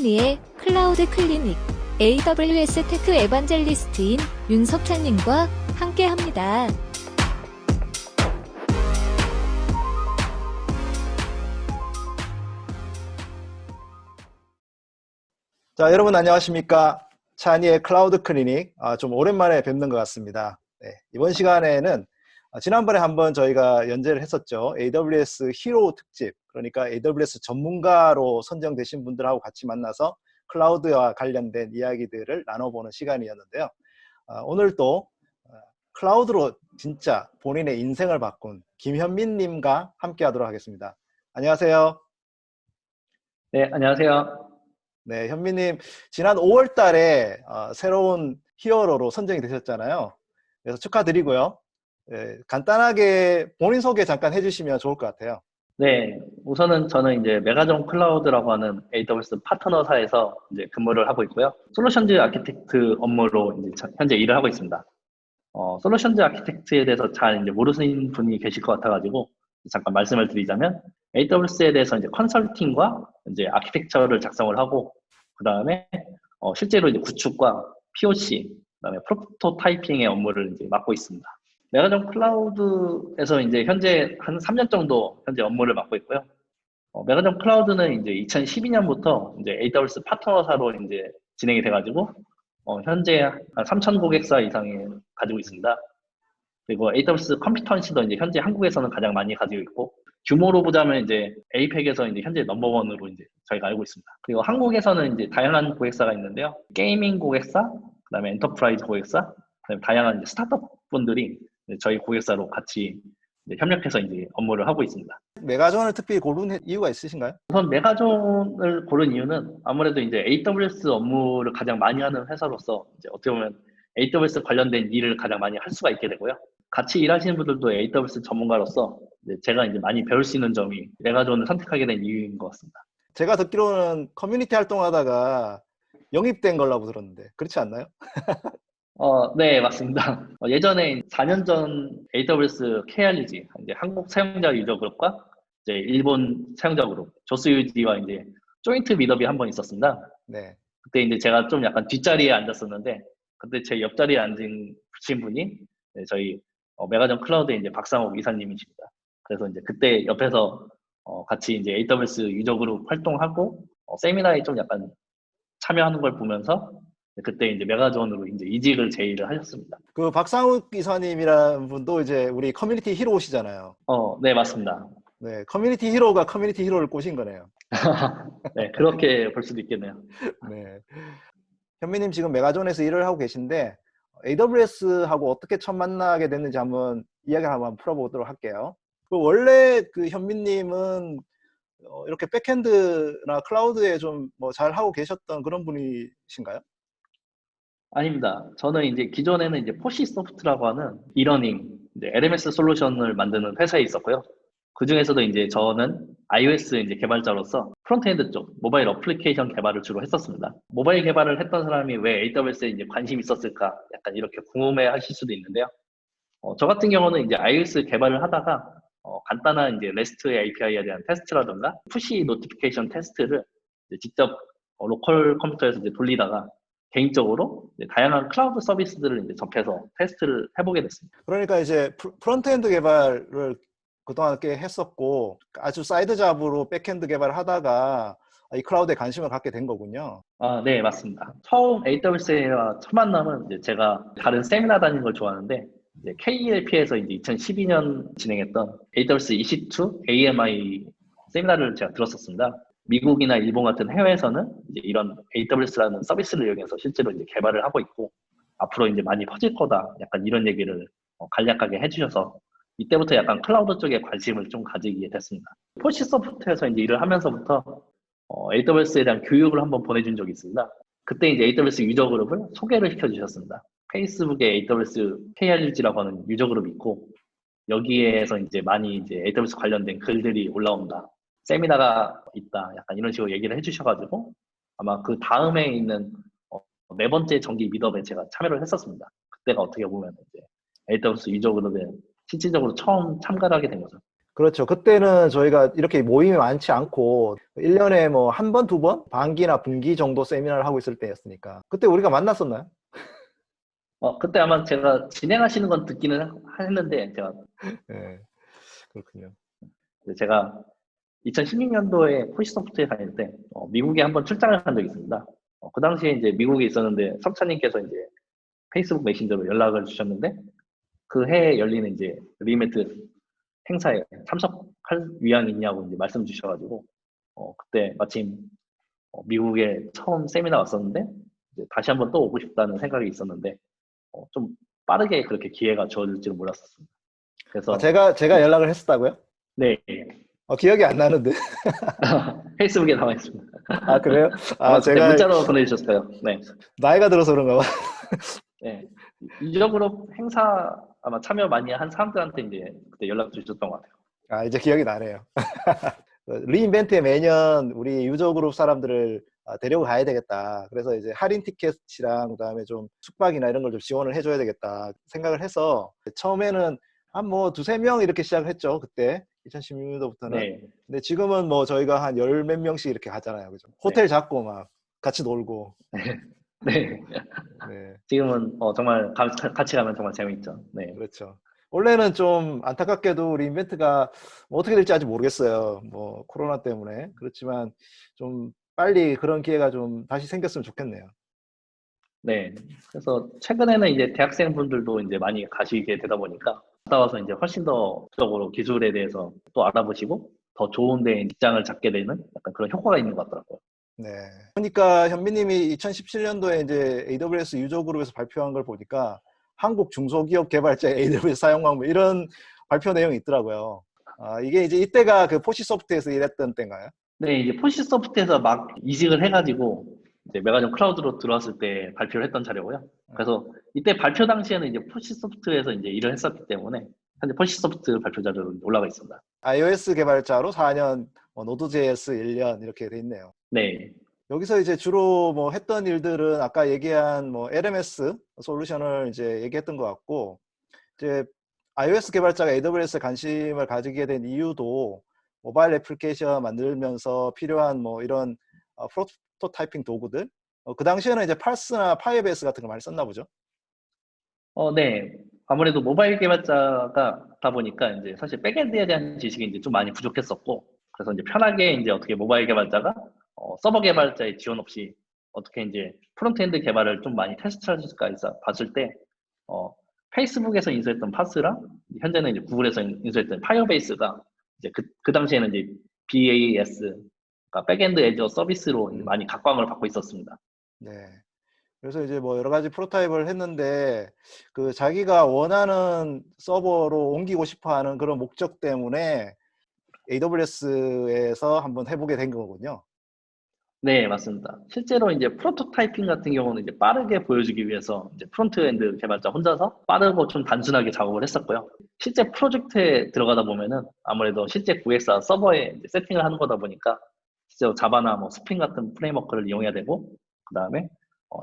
차은희의 클라우드 클리닉 AWS 테크 에반젤리스트인 윤석찬님과 함께합니다. 자, 여러분 안녕하십니까? 차은희의 클라우드 클리닉. 좀 오랜만에 뵙는 것 같습니다. 네, 이번 시간에는 지난번에 한번 저희가 연재를 했었죠. AWS 히로 특집, 그러니까 AWS 전문가로 선정되신 분들하고 같이 만나서 클라우드와 관련된 이야기들을 나눠보는 시간이었는데요. 오늘 또 클라우드로 진짜 본인의 인생을 바꾼 김현민님과 함께 하도록 하겠습니다. 안녕하세요. 네, 안녕하세요. 네, 현민님, 지난 5월 달에 새로운 히어로로 선정이 되셨잖아요. 그래서 축하드리고요. 네, 간단하게 본인 소개 잠깐 해주시면 좋을 것 같아요. 네, 우선은 저는 이제 메가존 클라우드라고 하는 AWS 파트너사에서 이제 근무를 하고 있고요. 솔루션즈 아키텍트 업무로 이제 현재 일을 하고 있습니다. 솔루션즈 아키텍트에 대해서 잘 이제 모르시는 분이 계실 것 같아가지고 잠깐 말씀을 드리자면 AWS에 대해서 이제 컨설팅과 이제 아키텍처를 작성을 하고 그 다음에 실제로 이제 구축과 POC, 그다음에 프로토타이핑의 업무를 이제 맡고 있습니다. 메가존 클라우드에서 이제 현재 한 3년 정도 현재 업무를 맡고 있고요. 메가존 클라우드는 이제 2012년부터 이제 AWS 파트너사로 이제 진행이 돼가지고 현재 한 3,000 고객사 이상이 가지고 있습니다. 그리고 AWS 컴피턴시도 이제 현재 한국에서는 가장 많이 가지고 있고, 규모로 보자면 이제 에이펙에서 이제 현재 넘버원으로 이제 저희가 알고 있습니다. 그리고 한국에서는 이제 다양한 고객사가 있는데요. 게이밍 고객사, 그다음에 엔터프라이즈 고객사, 그다음에 다양한 이제 스타트업 분들이 저희 고객사로 같이 이제 협력해서 이제 업무를 하고 있습니다. 메가존을 특별히 고른 이유가 있으신가요? 우선 메가존을 고른 이유는 아무래도 이제 AWS 업무를 가장 많이 하는 회사로서 이제 어떻게 보면 AWS 관련된 일을 가장 많이 할 수가 있게 되고요. 같이 일하시는 분들도 AWS 전문가로서 제가 이제 많이 배울 수 있는 점이 메가존을 선택하게 된 이유인 것 같습니다. 제가 듣기로는 커뮤니티 활동하다가 영입된 걸라고 들었는데 그렇지 않나요? 네, 맞습니다. 예전에 4년 전 AWS KRG, 이제 한국 사용자 유저 그룹과 이제 일본 사용자 그룹, 조스유지와 이제 조인트 미더비 한 번 있었습니다. 네. 그때 이제 제가 좀 약간 뒷자리에 앉았었는데, 그때 제 옆자리에 앉은 분이 저희 메가존 클라우드의 이제 박상욱 이사님이십니다. 그래서 이제 그때 옆에서 같이 이제 AWS 유저 그룹 활동하고 세미나에 좀 약간 참여하는 걸 보면서 그때 이제 메가존으로 이제 이직을 제의를 하셨습니다. 그 박상욱 이사님이라는 분도 이제 우리 커뮤니티 히로시잖아요. 네, 맞습니다. 네, 커뮤니티 히로가 커뮤니티 히로를 꼬신 거네요. 네, 그렇게 볼 수도 있겠네요. 네. 현미님 지금 메가존에서 일을 하고 계신데 AWS하고 어떻게 처음 만나게 됐는지 한번 이야기를 한번 풀어보도록 할게요. 원래 그 현미님은 이렇게 백핸드나 클라우드에 좀 뭐 잘 하고 계셨던 그런 분이신가요? 아닙니다. 저는 이제 기존에는 이제 포시 소프트라고 하는 이러닝, 이제 LMS 솔루션을 만드는 회사에 있었고요. 그 중에서도 이제 저는 iOS 이제 개발자로서 프론트엔드 쪽 모바일 어플리케이션 개발을 주로 했었습니다. 모바일 개발을 했던 사람이 왜 AWS에 이제 관심이 있었을까? 약간 이렇게 궁금해 하실 수도 있는데요. 저 같은 경우는 이제 iOS 개발을 하다가 간단한 이제 REST API에 대한 테스트라든가 푸시 노티피케이션 테스트를 이제 직접 로컬 컴퓨터에서 이제 돌리다가 개인적으로 이제 다양한 클라우드 서비스들을 이제 접해서 테스트를 해보게 됐습니다. 그러니까 이제 프론트엔드 개발을 그동안 꽤 했었고 아주 사이드 잡으로 백엔드 개발을 하다가 이 클라우드에 관심을 갖게 된 거군요. 네, 맞습니다. 처음 AWS와 첫 만남은 이제 제가 다른 세미나 다니는 걸 좋아하는데 이제 KELP에서 이제 2012년 진행했던 AWS EC2 AMI 세미나를 제가 들었었습니다. 미국이나 일본 같은 해외에서는 이제 이런 AWS라는 서비스를 이용해서 실제로 이제 개발을 하고 있고 앞으로 이제 많이 퍼질 거다. 약간 이런 얘기를 간략하게 해주셔서 이때부터 약간 클라우드 쪽에 관심을 좀 가지게 됐습니다. 포시 소프트에서 이제 일을 하면서부터 AWS에 대한 교육을 한번 보내준 적이 있습니다. 그때 이제 AWS 유저 그룹을 소개를 시켜주셨습니다. 페이스북에 AWS KRG라고 하는 유저 그룹이 있고 여기에서 이제 많이 이제 AWS 관련된 글들이 올라온다. 세미나가 있다. 약간 이런 식으로 얘기를 해주셔가지고 아마 그 다음에 있는 네 번째 정기 미더에 제가 참여를 했었습니다. 그때가 어떻게 보면 이제 AWS 유저 그룹에 실질적으로 처음 참가를 하게 된 거죠. 그렇죠. 그때는 저희가 이렇게 모임이 많지 않고 1년에 뭐 한 번, 두 번? 반기나 분기 정도 세미나를 하고 있을 때였으니까. 그때 우리가 만났었나요? 그때 아마 제가 진행하시는 건 듣기는 했는데, 네, 그렇군요. 제가 2016년도에 포시소프트에 다닐 때, 미국에 한번 출장을 간 적이 있습니다. 그 당시에 이제 미국에 있었는데, 석찬님께서 이제 페이스북 메신저로 연락을 주셨는데, 그 해에 열리는 이제 리메트 행사에 참석할 의향이 있냐고 이제 말씀 주셔가지고, 그때 마침 미국에 처음 세미나 왔었는데, 이제 다시 한번 또 오고 싶다는 생각이 있었는데, 좀 빠르게 그렇게 기회가 주어질 줄은 몰랐었습니다. 아, 그래서, 제가 연락을 했었다고요? 네, 기억이 안 나는데. 페이스북에 나와 있습니다. 아, 그래요? 아마 아, 그때 제가 문자로 보내주셨어요. 네. 나이가 들어서 그런가 봐. 네. 유적으로 행사 아마 참여 많이 한 사람들한테 이제 그때 연락 주셨던 것 같아요. 아, 이제 기억이 나네요. 리인벤트에 매년 우리 유저그룹 사람들을 데리고 가야 되겠다. 그래서 이제 할인 티켓이랑 그다음에 좀 숙박이나 이런 걸 좀 지원을 해줘야 되겠다 생각을 해서 처음에는 한 뭐 두세 명 이렇게 시작을 했죠. 그때 2016년도부터는. 네. 근데 지금은 뭐 저희가 한 열 몇 명씩 이렇게 가잖아요. 그죠? 네. 호텔 잡고 막 같이 놀고. 네. 네, 지금은 정말 같이 가면 정말 재밌죠. 네. 그렇죠. 원래는 좀 안타깝게도 우리 인벤트가 뭐 어떻게 될지 아직 모르겠어요. 뭐 코로나 때문에. 그렇지만 좀 빨리 그런 기회가 좀 다시 생겼으면 좋겠네요. 네. 그래서 최근에는 이제 대학생분들도 이제 많이 가시게 되다 보니까 갔다 와서 이제 훨씬 더 적으로 기술에 대해서 또 알아보시고 더 좋은 데 직장을 잡게 되는 약간 그런 효과가 있는 것 같더라고요. 네. 그러니까 현미님이 2017년도에 이제 AWS 유저 그룹에서 발표한 걸 보니까 한국 중소기업 개발자의 AWS 사용 방법 이런 발표 내용이 있더라고요. 아, 이게 이제 이때가 그 포시소프트에서 일했던 때인가요? 네, 이제 포시소프트에서 막 이직을 해가지고 이제 메가존 클라우드로 들어왔을 때 발표를 했던 자료고요. 그래서 이때 발표 당시에는 이제 포시소프트에서 이제 일을 했었기 때문에 현재 포시소프트 발표 자료로 올라가 있습니다. iOS 개발자로 4년, 노드.js 1년 이렇게 돼 있네요. 네, 여기서 이제 주로 뭐 했던 일들은 아까 얘기한 뭐 LMS 솔루션을 이제 얘기했던 것 같고, 이제 iOS 개발자가 AWS에 관심을 가지게 된 이유도 모바일 애플리케이션 만들면서 필요한 뭐 이런 프로토타이핑 도구들, 그 당시에는 이제 팔스나 파이어베이스 같은 거 많이 썼나 보죠. 네. 아무래도 모바일 개발자가 다 보니까 이제 사실 백엔드에 대한 지식이 이제 좀 많이 부족했었고, 그래서 이제 편하게 이제 어떻게 모바일 개발자가 서버 개발자의 지원 없이 어떻게 이제 프론트엔드 개발을 좀 많이 테스트할 수가 있어 봤을 때, 페이스북에서 인수했던 파스랑 현재는 이제 구글에서 인수했던 파이어베이스가 이제 그 당시에는 이제 BAS, 그러니까 백엔드 애저 서비스로 이제 많이 각광을 받고 있었습니다. 네. 그래서 이제 뭐 여러 가지 프로타입을 했는데 그 자기가 원하는 서버로 옮기고 싶어 하는 그런 목적 때문에 AWS에서 한번 해보게 된 거군요. 네, 맞습니다. 실제로 이제 프로토타이핑 같은 경우는 이제 빠르게 보여주기 위해서 이제 프론트엔드 개발자 혼자서 빠르고 좀 단순하게 작업을 했었고요. 실제 프로젝트에 들어가다 보면은 아무래도 실제 고객사 서버에 이제 세팅을 하는 거다 보니까 실제 자바나 뭐 스프링 같은 프레임워크를 이용해야 되고, 그 다음에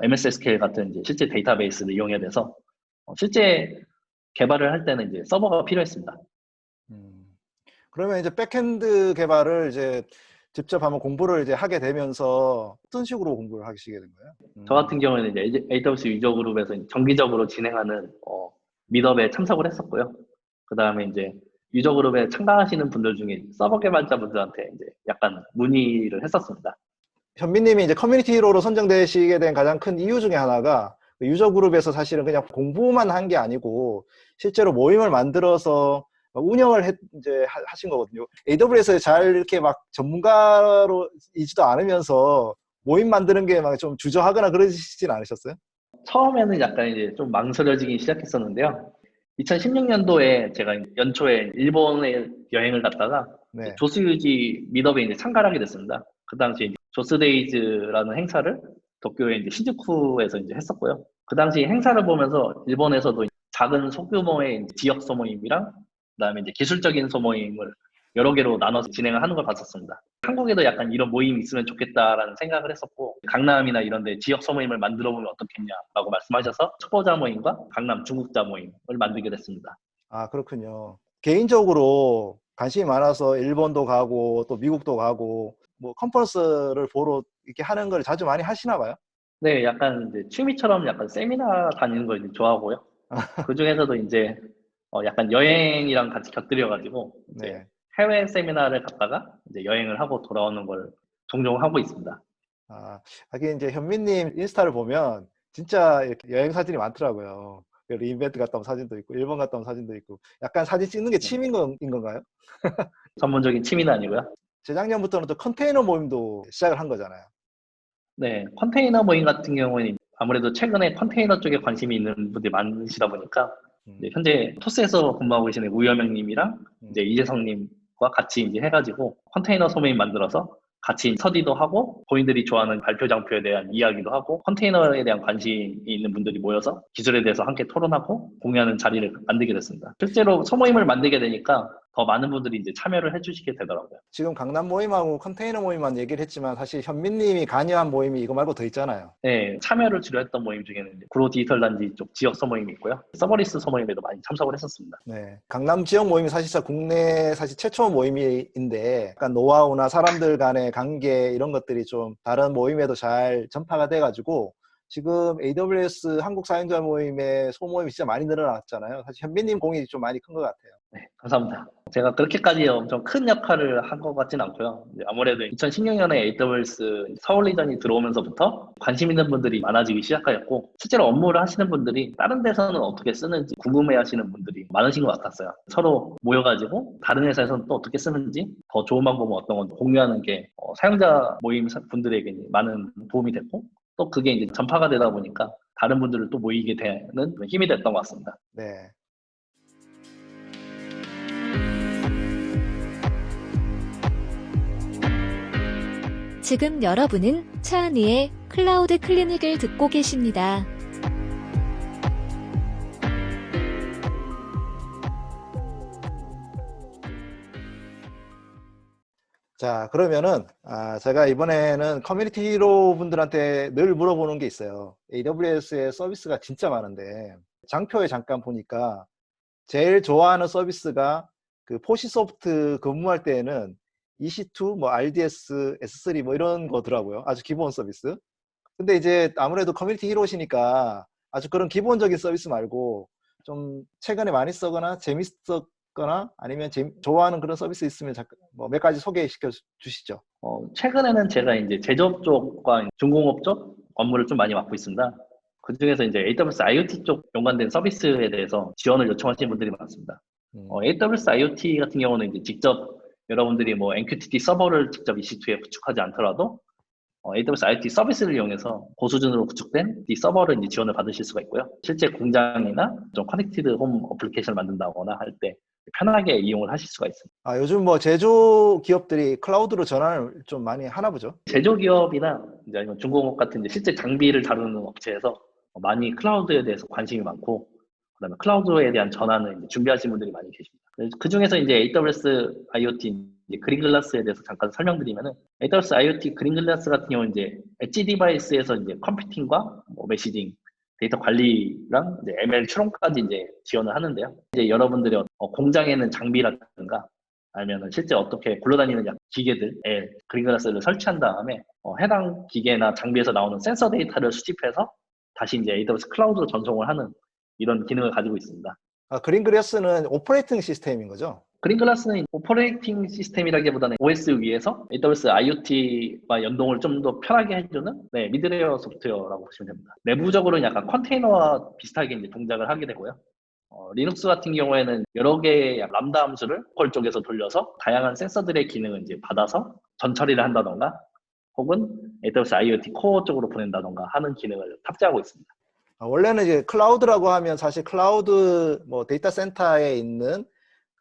MS SQL 같은 이제 실제 데이터베이스를 이용해야 돼서 실제 개발을 할 때는 이제 서버가 필요했습니다. 그러면 이제 백엔드 개발을 이제 직접 한번 공부를 이제 하게 되면서 어떤 식으로 공부를 하시게 된 거예요? 저 같은 경우에는 이제 AWS 유저 그룹에서 정기적으로 진행하는 미덥에 참석을 했었고요. 그 다음에 이제 유저 그룹에 참가하시는 분들 중에 서버 개발자분들한테 이제 약간 문의를 했었습니다. 현미님이 이제 커뮤니티로로 선정되시게 된 가장 큰 이유 중에 하나가 유저 그룹에서 사실은 그냥 공부만 한 게 아니고 실제로 모임을 만들어서 운영을 이제 하신 거거든요. AWS에 잘 이렇게 막 전문가로이지도 않으면서 모임 만드는 게 막 좀 주저하거나 그러시진 않으셨어요? 처음에는 약간 이제 좀 망설여지기 시작했었는데요. 2016년도에 제가 연초에 일본에 여행을 갔다가 네. 조스유지 미덥에 이제 참가를 하게 됐습니다. 그 당시 이제 조스데이즈라는 행사를 도쿄의 이제 신주쿠에서 이제 했었고요. 그 당시 행사를 보면서 일본에서도 작은 소규모의 지역 소모임이랑 그다음에 이제 기술적인 소모임을 여러 개로 나눠서 진행을 하는 걸 봤었습니다. 한국에도 약간 이런 모임이 있으면 좋겠다라는 생각을 했었고, 강남이나 이런 데 지역 소모임을 만들어 보면 어떻겠냐라고 말씀하셔서 초보자 모임과 강남 중국자 모임을 만들게 됐습니다. 아, 그렇군요. 개인적으로 관심이 많아서 일본도 가고 또 미국도 가고 뭐 컨퍼런스를 보러 이렇게 하는 걸 자주 많이 하시나 봐요. 네, 약간 이제 취미처럼 약간 세미나 다니는 걸 이제 좋아하고요. 그 중에서도 이제 약간 여행이랑 같이 곁들여가지고 이제 네. 해외 세미나를 갔다가 이제 여행을 하고 돌아오는 걸 종종 하고 있습니다. 하긴 이제 현민님 인스타를 보면 진짜 이렇게 여행 사진이 많더라고요. 리인벤트 갔다 온 사진도 있고, 일본 갔다 온 사진도 있고, 약간 사진 찍는 게 네. 취미인 건가요? 전문적인 취미는 아니고요. 재작년부터는 또 컨테이너 모임도 시작을 한 거잖아요. 네, 컨테이너 모임 같은 경우에는 아무래도 최근에 컨테이너 쪽에 관심이 있는 분들이 많으시다 보니까 음, 이제 현재 토스에서 근무하고 계시는 우여명님이랑 음. 이제 이재성님과 같이 이제 해가지고 컨테이너 소모임 만들어서 같이 스터디도 하고 본인들이 좋아하는 발표 장표에 대한 이야기도 하고 컨테이너에 대한 관심이 있는 분들이 모여서 기술에 대해서 함께 토론하고 공유하는 자리를 만들게 됐습니다. 실제로 소모임을 만들게 되니까 더 많은 분들이 이제 참여를 해주시게 되더라고요. 지금 강남 모임하고 컨테이너 모임만 얘기를 했지만 사실 현민님이 관여한 모임이 이거 말고 더 있잖아요. 네, 참여를 주로 했던 모임 중에는 이제 구로 디지털 단지 쪽 지역 소모임이 있고요. 서버리스 소모임에도 많이 참석을 했었습니다. 네. 강남 지역 모임이 사실상 국내 사실 최초 모임인데 약간 노하우나 사람들 간의 관계 이런 것들이 좀 다른 모임에도 잘 전파가 돼가지고 지금 AWS 한국 사용자 모임의 소모임이 진짜 많이 늘어났잖아요. 사실 현빈님 공이 좀 많이 큰 것 같아요. 네, 감사합니다. 제가 그렇게까지 엄청 큰 역할을 한 것 같진 않고요. 아무래도 2016년에 AWS 서울 리전이 들어오면서부터 관심 있는 분들이 많아지기 시작하였고 실제로 업무를 하시는 분들이 다른 데서는 어떻게 쓰는지 궁금해하시는 분들이 많으신 것 같았어요. 서로 모여가지고 다른 회사에서는 또 어떻게 쓰는지 더 좋은 방법은 어떤 건지 공유하는 게 사용자 모임 분들에게 많은 도움이 됐고 또 그게 이제 전파가 되다 보니까 다른 분들을 또 모이게 되는 힘이 됐던 것 같습니다. 네. 지금 여러분은 차은희의 클라우드 클리닉을 듣고 계십니다. 자, 그러면은 제가 이번에는 커뮤니티 히로 분들한테 늘 물어보는 게 있어요. AWS의 서비스가 진짜 많은데 장표에 잠깐 보니까 제일 좋아하는 서비스가 그 포시소프트 근무할 때에는 EC2, 뭐 RDS, S3 뭐 이런 거더라고요. 아주 기본 서비스. 근데 이제 아무래도 커뮤니티 히로시니까 아주 그런 기본적인 서비스 말고 좀 최근에 많이 쓰거나 재밌었거나 아니면 좋아하는 그런 서비스 있으면 뭐 몇 가지 소개시켜 주시죠. 최근에는 제가 이제 제조업 쪽과 중공업 쪽 업무를 좀 많이 맡고 있습니다. 그 중에서 이제 AWS IoT 쪽 연관된 서비스에 대해서 지원을 요청하시는 분들이 많습니다. AWS IoT 같은 경우는 이제 직접 여러분들이 뭐 MQTT 서버를 직접 EC2에 구축하지 않더라도 AWS IoT 서비스를 이용해서 고수준으로 구축된 이 서버를 이제 지원을 받으실 수가 있고요. 실제 공장이나 좀 커넥티드 홈 어플리케이션을 만든다거나 할 때 편하게 이용을 하실 수가 있습니다. 요즘 뭐 제조 기업들이 클라우드로 전환을 좀 많이 하나 보죠? 제조기업이나 이제 아니면 중공업 같은 이제 실제 장비를 다루는 업체에서 많이 클라우드에 대해서 관심이 많고, 그다음에 클라우드에 대한 전환을 이제 준비하시는 분들이 많이 계십니다. 그 중에서 이제 AWS IoT 이제 그린글라스에 대해서 잠깐 설명드리면은 AWS IoT 그린글라스 같은 경우는 이제 엣지 디바이스에서 이제 컴퓨팅과 뭐 메시징, 데이터 관리랑 이제 ML 추론까지 이제 지원을 하는데요. 이제 여러분들이 공장에 있는 장비라든가 아니면 실제 어떻게 굴러다니는 기계들에 그린글라스를 설치한 다음에 해당 기계나 장비에서 나오는 센서 데이터를 수집해서 다시 이제 AWS 클라우드로 전송을 하는 이런 기능을 가지고 있습니다. 그린글라스는 오퍼레이팅 시스템인 거죠? 그린글라스는 오퍼레이팅 시스템이라기보다는 OS 위에서 AWS IoT와 연동을 좀 더 편하게 해주는 미드레이어 소프트웨어라고 보시면 됩니다. 내부적으로는 약간 컨테이너와 비슷하게 이제 동작을 하게 되고요. 리눅스 같은 경우에는 여러 개의 람다 함수를 로컬 쪽에서 돌려서 다양한 센서들의 기능을 이제 받아서 전처리를 한다던가 혹은 AWS IoT 코어 쪽으로 보낸다던가 하는 기능을 탑재하고 있습니다. 원래는 이제 클라우드라고 하면 사실 클라우드 뭐 데이터 센터에 있는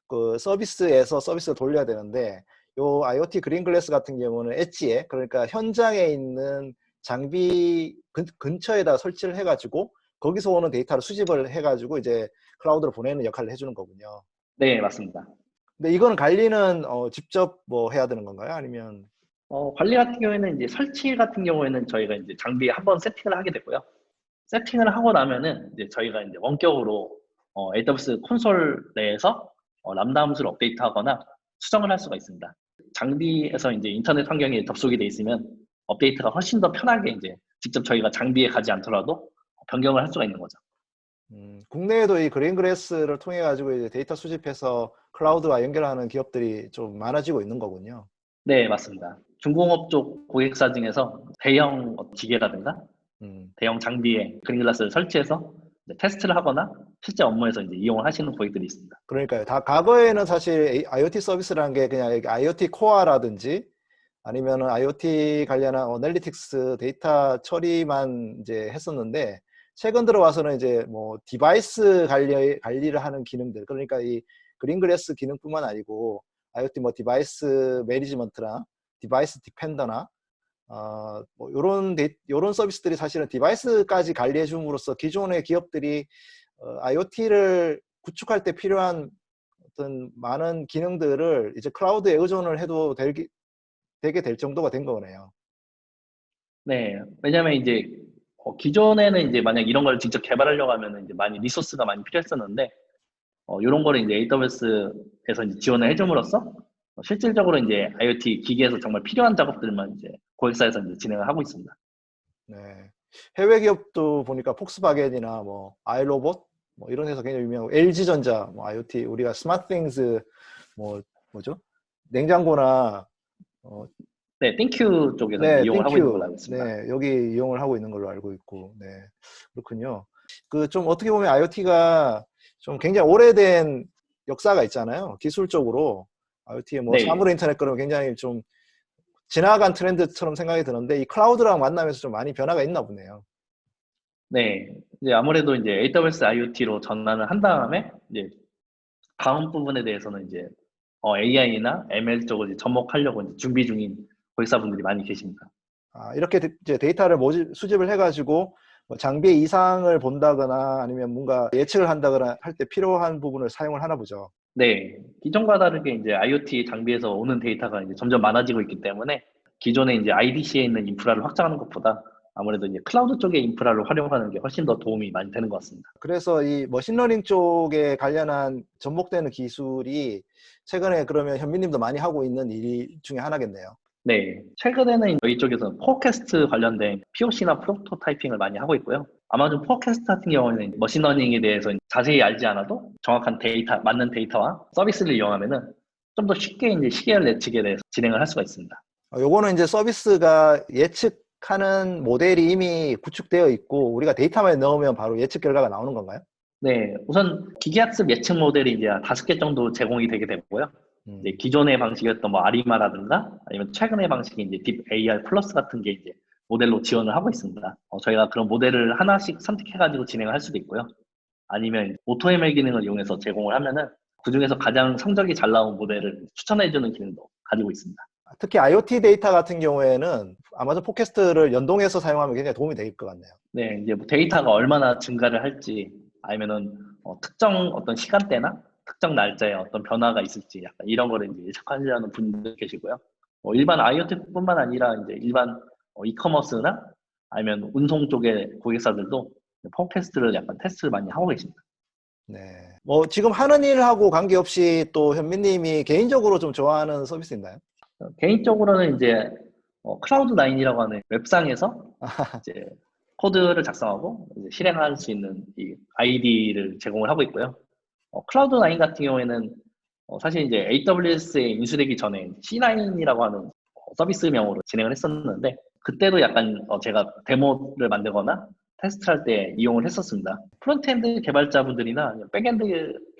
그 서비스에서 서비스를 돌려야 되는데 요 IoT 그린글라스 같은 경우는 엣지에 그러니까 현장에 있는 장비 근처에다 설치를 해가지고 거기서 오는 데이터를 수집을 해가지고 이제 클라우드로 보내는 역할을 해주는 거군요. 네, 맞습니다. 근데 이거는 관리는 직접 뭐 해야 되는 건가요? 아니면 관리 같은 경우에는 이제 설치 같은 경우에는 저희가 이제 장비에 한번 세팅을 하게 되고요. 세팅을 하고 나면은 이제 저희가 이제 원격으로 AWS 콘솔 내에서 람다 함수를 업데이트하거나 수정을 할 수가 있습니다. 장비에서 이제 인터넷 환경에 접속이 돼 있으면 업데이트가 훨씬 더 편하게 이제 직접 저희가 장비에 가지 않더라도 변경을 할 수가 있는 거죠. 국내에도 이 그린그래스를 통해 가지고 이제 데이터 수집해서 클라우드와 연결하는 기업들이 좀 많아지고 있는 거군요. 네, 맞습니다. 중공업 쪽 고객사 중에서 대형 기계라든가 음, 대형 장비에 그린글라스를 설치해서 이제 테스트를 하거나 실제 업무에서 이제 이용을 하시는 고객들이 있습니다. 그러니까요. 다 과거에는 사실 IoT 서비스라는 게 그냥 IoT 코어라든지 아니면은 IoT 관련한 어널리틱스 데이터 처리만 이제 했었는데 최근 들어와서는 이제 뭐 디바이스 관리를 하는 기능들 그러니까 이 그린그래스 기능뿐만 아니고 IoT 뭐 디바이스 매니지먼트나 디바이스 디펜더나 뭐 요런 서비스들이 사실은 디바이스까지 관리해 줌으로써 기존의 기업들이 IoT를 구축할 때 필요한 어떤 많은 기능들을 이제 클라우드에 의존을 해도 되게 될 정도가 된 거네요. 네, 왜냐면 이제 기존에는 이제 만약 이런 걸 직접 개발하려고 하면 이제 많이 리소스가 많이 필요했었는데 이런 거를 이제 AWS에서 이제 지원을 해줌으로써 실질적으로 이제 IoT 기기에서 정말 필요한 작업들만 이제 고객사에서 이제 진행을 하고 있습니다. 네. 해외 기업도 보니까 폭스바겐이나 뭐 아이로봇 뭐 이런 회사 굉장히 유명하고 LG전자 뭐 IoT 우리가 스마트띵스 뭐 뭐죠? 냉장고나 네, 띵큐 쪽에서 이제 네, 이용을 하고 있는 걸로 띵큐. 알고 있습니다. 네, 여기 이용을 하고 있는 걸로 알고 있고. 네. 그렇군요. 그 좀 어떻게 보면 IoT가 좀 굉장히 오래된 역사가 있잖아요. 기술적으로 IoT 뭐 네, 사물 인터넷 그러면 굉장히 좀 지나간 트렌드처럼 생각이 드는데 이 클라우드랑 만나면서 좀 많이 변화가 있나 보네요. 네. 이제 아무래도 이제 AWS IoT로 전환을 한 다음에 이제 다음 부분에 대해서는 이제 AI나 ML 쪽을 이제 접목하려고 이제 준비 중인 고객사분들이 많이 계십니다. 이렇게 이제 데이터를 수집을 해가지고 뭐 장비의 이상을 본다거나 아니면 뭔가 예측을 한다거나 할 때 필요한 부분을 사용을 하나 보죠. 네. 기존과 다르게 이제 IoT 장비에서 오는 데이터가 이제 점점 많아지고 있기 때문에 기존에 이제 IDC에 있는 인프라를 확장하는 것보다 아무래도 이제 클라우드 쪽의 인프라를 활용하는 게 훨씬 더 도움이 많이 되는 것 같습니다. 그래서 이 머신러닝 쪽에 관련한 접목되는 기술이 최근에 그러면 현민님도 많이 하고 있는 일 중에 하나겠네요. 네. 최근에는 저희 쪽에서 포캐스트 관련된 POC나 프로토타이핑을 많이 하고 있고요. 아마존 포캐스트 같은 경우에는 머신러닝에 대해서 자세히 알지 않아도 정확한 데이터, 맞는 데이터와 서비스를 이용하면은 좀 더 쉽게 이제 시계열 예측에 대해서 진행을 할 수가 있습니다. 요거는 이제 서비스가 예측하는 모델이 이미 구축되어 있고 우리가 데이터만 넣으면 바로 예측 결과가 나오는 건가요? 네. 우선 기계학습 예측 모델이 이제 5개 정도 제공이 되게 되고요. 이제 기존의 방식이었던 뭐 아리마라든가 아니면 최근의 방식이 이제 딥 AR 플러스 같은 게 이제 모델로 지원을 하고 있습니다. 저희가 그런 모델을 하나씩 선택해가지고 진행을 할 수도 있고요. 아니면 오토ML 기능을 이용해서 제공을 하면은 그 중에서 가장 성적이 잘 나온 모델을 추천해주는 기능도 가지고 있습니다. 특히 IoT 데이터 같은 경우에는 아마존 포캐스트를 연동해서 사용하면 굉장히 도움이 될 것 같네요. 네, 이제 뭐 데이터가 얼마나 증가를 할지 아니면은 특정 어떤 시간대나 특정 날짜에 어떤 변화가 있을지 약간 이런 거를 이제 예측하려는 분들 계시고요. 일반 IoT뿐만 아니라 이제 일반 이커머스나 아니면 운송 쪽의 고객사들도 팟캐스트를 약간 테스트를 많이 하고 계십니다. 네. 뭐 지금 하는 일하고 관계없이 또 현민님이 개인적으로 좀 좋아하는 서비스 있나요? 개인적으로는 이제 클라우드9이라고 하는 웹상에서 이제 코드를 작성하고 이제 실행할 수 있는 이 아이디를 제공을 하고 있고요. 클라우드9 같은 경우에는 사실 이제 AWS에 인수되기 전에 C9이라고 하는 서비스명으로 진행을 했었는데 그때도 약간 제가 데모를 만들거나 테스트할 때 이용을 했었습니다. 프론트엔드 개발자분들이나 백엔드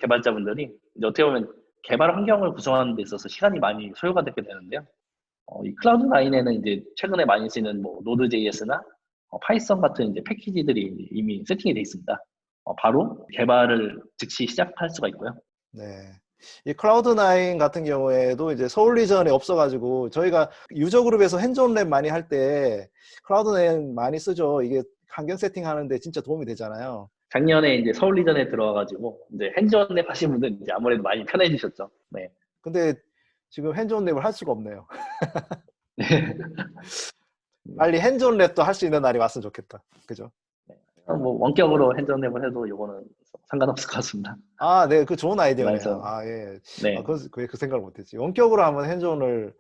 개발자분들이 이제 어떻게 보면 개발 환경을 구성하는 데 있어서 시간이 많이 소요가 되게 되는데요. 이 클라우드9에는 이제 최근에 많이 쓰는 뭐 노드.js나 파이썬 같은 이제 패키지들이 이미 세팅이 되어 있습니다. 바로 개발을 즉시 시작할 수가 있고요. 네. 이 클라우드9 같은 경우에도 이제 서울 리전에 없어가지고 저희가 유저 그룹에서 핸즈온랩 많이 할 때 클라우드9 많이 쓰죠. 이게 환경 세팅하는데 진짜 도움이 되잖아요. 작년에 이제 서울 리전에 들어와가지고 이제 핸즈온랩 하신 분들 이제 아무래도 많이 편해지셨죠. 네. 근데 지금 핸즈온랩을 할 수가 없네요. 네. 빨리 핸즈온랩도 할 수 있는 날이 왔으면 좋겠다. 그죠? 뭐 원격으로 핸즈온앱을 해도 이거는 상관없을 것 같습니다. 아, 네, 그 좋은 아이디어네요. 그래서 아, 예. 네, 그 생각을 못했지. 원격으로 한번 핸즈온을